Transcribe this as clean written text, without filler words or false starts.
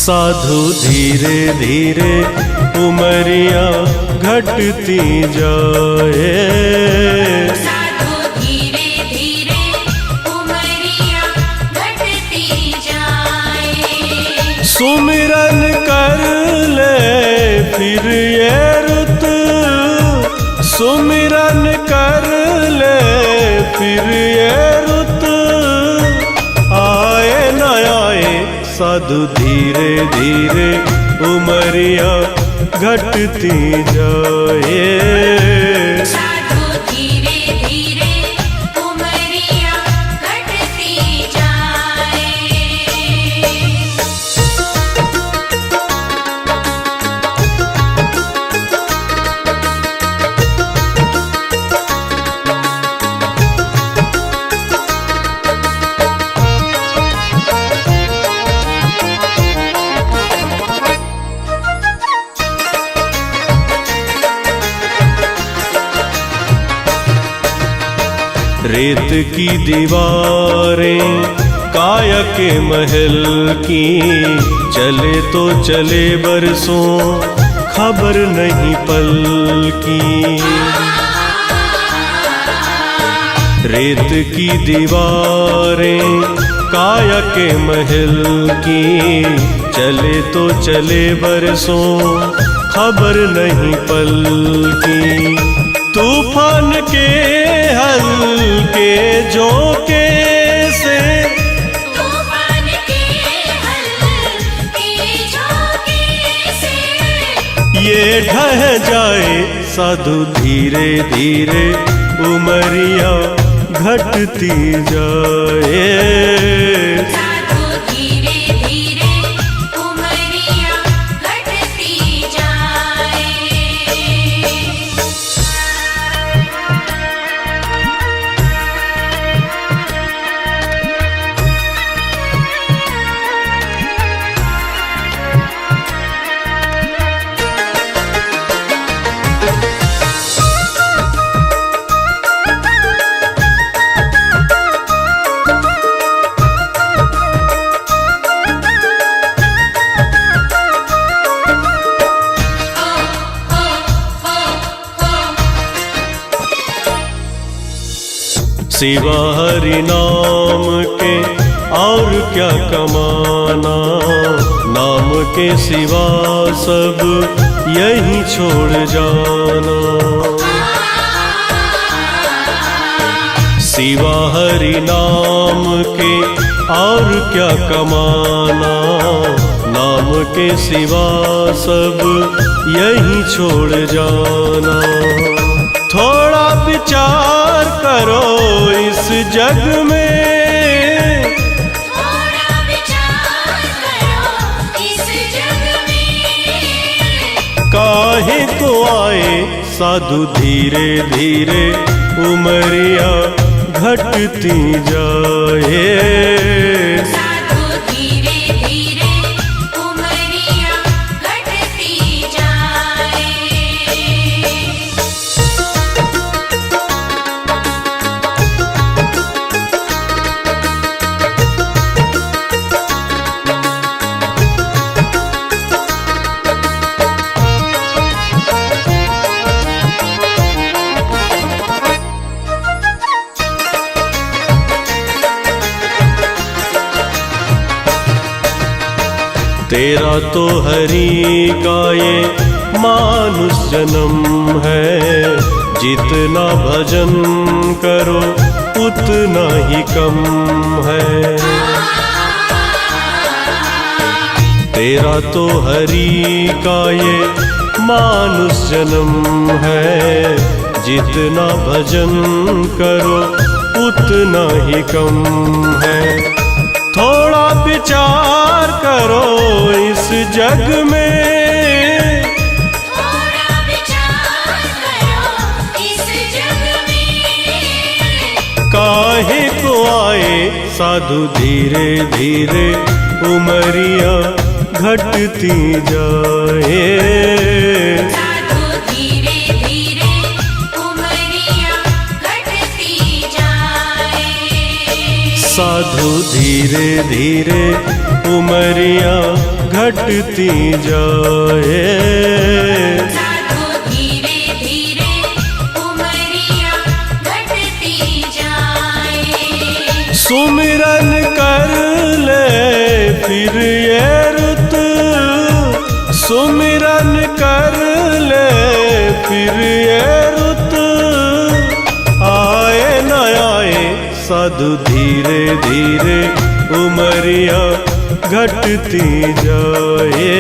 साधु धीरे धीरे उमरिया घटती जाए, साधु धीरे धीरे उमरिया घटती जाए। सुमिरन कर ले फिर ये रुत, सुमिरन कर ले फिर ये रुत, आए न आए साधु धीरे धीरे उमरिया घटती जाए, साधु धीरे धीरे उमरिया घटती जाए। रेत की दीवारें काया के महल की, चले तो चले बरसों खबर नहीं पल की। रेत की दीवारें काया के महल की, चले तो चले बरसों खबर नहीं पल की। तूफान के हल्के झोंके से, तूफान के हल्के झोंके से, ये ढह जाए साधु धीरे धीरे उमरिया घटती जाए, साधु धीरे धीरे उमरिया घटती जाए। सिवा हरि नाम के और क्या कमाना, नाम के सिवा सब यही छोड़ जाना। सिवा हरि नाम के और क्या कमाना, नाम के सिवा सब यही छोड़ जाना। थोड़ा विचार करो इस जग में, थोड़ा विचार करो इस जग में, काहे को आए साधु धीरे धीरे उमरिया घटती जाए, साधु धीरे धीरे उमरिया घटती जाए। तेरा तो हरि का ये मानुष जन्म है, जितना भजन करो उतना ही कम है। तेरा तो हरि का ये मानुष जन्म है, जितना भजन करो उतना ही कम है। थोड़ा विचार करो इस जग में, थोड़ा विचार करो इस जग में, काहे को आए साधु धीरे धीरे उमरिया घटती जाए, साधु धीरे धीरे उमरिया घटती जाए। साधु धीरे धीरे उमरिया घटती जाए। साधु धीरे धीरे उमरिया घटती जाए। सुमिरन कर ले फिर ये रुत, सुमिरन कर ले फिर ये रुत, आए न आए साधु धीरे धीरे उमरिया घटती जाए।